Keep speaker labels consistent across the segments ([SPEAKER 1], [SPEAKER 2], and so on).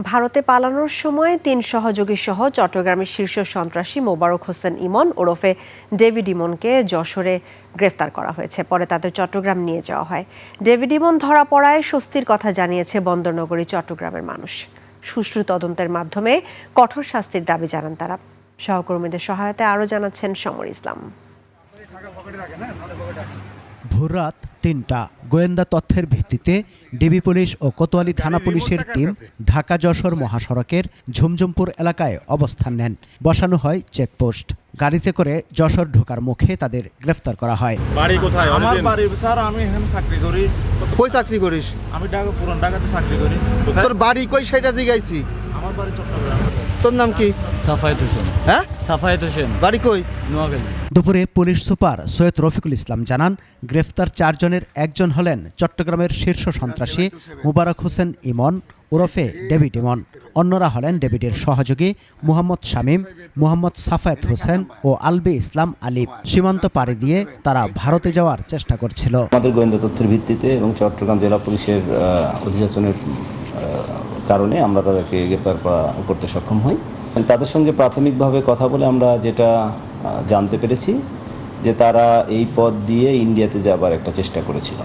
[SPEAKER 1] ভারতে পালানোর সময় ৩ সহযোগী সহ চট্টগ্রামের শীর্ষ সন্ত্রাসী মোবারক হোসেন ইমন ওরফে ডেভিড ইমনকে যশোরে গ্রেফতার করা হয়েছে। পরে তাদের চট্টগ্রাম নিয়ে যাওয়া হয়। ডেভিড ইমন ধরা পড়ায় স্বস্তির কথা জানিয়েছে বন্দরনগরী চট্টগ্রামের মানুষ। সুষ্ঠু তদন্তের মাধ্যমে কঠোর শাস্তির দাবি জানান তারা। সহকর্মীদের সহায়তায় আরও জানাচ্ছেন সমর ইসলাম।
[SPEAKER 2] ভোররাত ৩টা গোয়েন্দা তথ্যের ভিত্তিতে ডিবি পুলিশ ও কোতোয়ালি থানা পুলিশের টিম ঢাকা যশোর মহাসড়কের ঝুমঝুমপুর এলাকায় অবস্থান নেন। বসানো হয় চেকপোস্ট। গাড়িতে করে যশোর ঢোকার মুখে তাদের গ্রেফতার করা হয়।
[SPEAKER 3] বাড়ি কোথায়?
[SPEAKER 4] আমার বাড়ি স্যার, আমি এখানে চাকরি করি।
[SPEAKER 5] কই চাকরি করিস?
[SPEAKER 4] আমি ঢাকা পুরান ঢাকাতে চাকরি করি।
[SPEAKER 5] তোর বাড়ি কই সেটা জিগাইছি।
[SPEAKER 4] আমার বাড়ি চট্টগ্রাম।
[SPEAKER 5] তোর নাম কি?
[SPEAKER 6] সাফায়েত হোসেন।
[SPEAKER 5] হ্যাঁ,
[SPEAKER 6] সাফায়েত হোসেন।
[SPEAKER 5] বাড়ি কই?
[SPEAKER 6] নোয়াখালী।
[SPEAKER 2] দুপুরে পুলিশ সুপার সৈয়দ রফিকুল ইসলাম জানান, গ্রেফতার 4 জনের একজন হলেন চট্টগ্রামের শীর্ষ সন্ত্রাসী মোবারক হোসেন ইমন ওরফে ডেভিড ইমন। অন্যরা হলেন ডেভিডের সহযোগী মুহাম্মদ শামীম, মুহাম্মদ সাফায়েত হোসেন ও আলবি ইসলাম আলিফ। সীমান্ত পাড়ি দিয়ে তারা ভারতে যাওয়ার চেষ্টা করছিল।
[SPEAKER 7] আমাদের গোয়েন্দা তথ্যের ভিত্তিতে এবং চট্টগ্রাম জেলা পুলিশের অধিযাচনের কারণে আমরা তাদেরকে গ্রেপ্তার করতে সক্ষম হই। তাদের সঙ্গে প্রাথমিকভাবে কথা বলে আমরা যেটা জানতে পেরেছি যে তারা এই পথ দিয়ে ইন্ডিয়াতে যাবার একটা চেষ্টা করেছিল।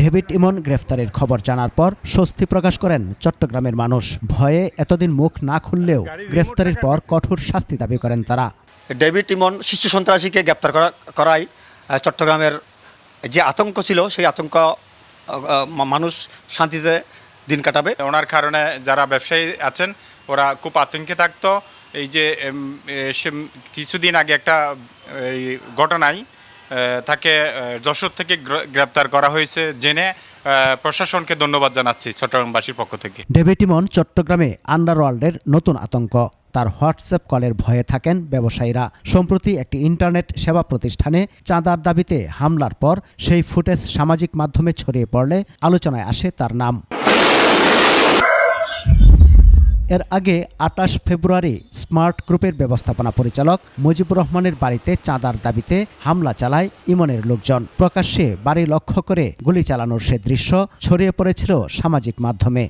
[SPEAKER 2] ডেভিড ইমন গ্রেফতারের খবর জানার পর স্বস্তি প্রকাশ করেন চট্টগ্রামের মানুষ। ভয়ে এতদিন মুখ না খুললেও গ্রেফতারের পর কঠোর শাস্তি দাবি করেন তারা।
[SPEAKER 8] ডেভিড ইমন শীর্ষ সন্ত্রাসীকে গ্রেপ্তার করায় চট্টগ্রামের যে আতঙ্ক ছিল সেই আতঙ্ক মানুষ শান্তিতে দিন কাটাবে।
[SPEAKER 3] ওনার কারণে যারা ব্যবসায়ী আছেন ওরা খুব আতঙ্কে থাকতো। এই যে কিছুদিন আগে একটা এই ঘটনায় তাকে যশোর থেকে গ্রেপ্তার করা হয়েছে জেনে প্রশাসনকে ধন্যবাদ জানাচ্ছি চট্টগ্রামবাসীর পক্ষ থেকে।
[SPEAKER 2] ডেভিড ইমন চট্টগ্রামে আন্ডারওয়ার্ল্ডের নতুন আতঙ্ক। তার হোয়াটসঅ্যাপ কলের ভয়ে থাকেন ব্যবসায়ীরা। সম্প্রতি একটি ইন্টারনেট সেবা প্রতিষ্ঠানে চাঁদার দাবিতে হামলার পর সেই ফুটেজ সামাজিক মাধ্যমে ছড়িয়ে পড়লে আলোচনায় আসে তার নাম। এর আগে 28 ফেব্রুয়ারি স্মার্ট গ্রুপের ব্যবস্থাপনা পরিচালক মুজিবুর রহমানের বাড়িতে চাঁদার দাবিতে হামলা চালায় ইমনের লোকজন। প্রকাশ্যে বাড়ি লক্ষ্য করে গুলি চালানোর সে দৃশ্য ছড়িয়ে পড়েছিল সামাজিক মাধ্যমে।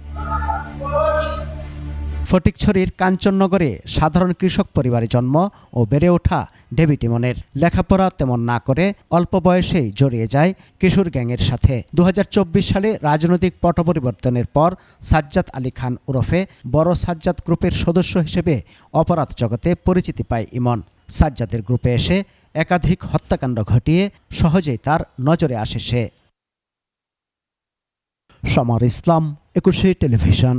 [SPEAKER 2] ফটিকছড়ির কাঞ্চননগরে সাধারণ কৃষক পরিবারে জন্ম ও বেড়ে ওঠা ডেভিড ইমনের। লেখাপড়া তেমন না করে অল্প বয়সেই জড়িয়ে যায় কিশোর গ্যাংয়ের সাথে। 2024 সালে রাজনৈতিক পট পরিবর্তনের পর সাজ্জাদ আলী খান ওরফে বড় সাজ্জাদ গ্রুপের সদস্য হিসেবে অপরাধ জগতে পরিচিতি পায় ইমন। সাজ্জাদের গ্রুপে এসে একাধিক হত্যাকাণ্ড ঘটিয়ে সহজেই তার নজরে আসে সে। সমর ইসলাম, 21 টেলিভিশন।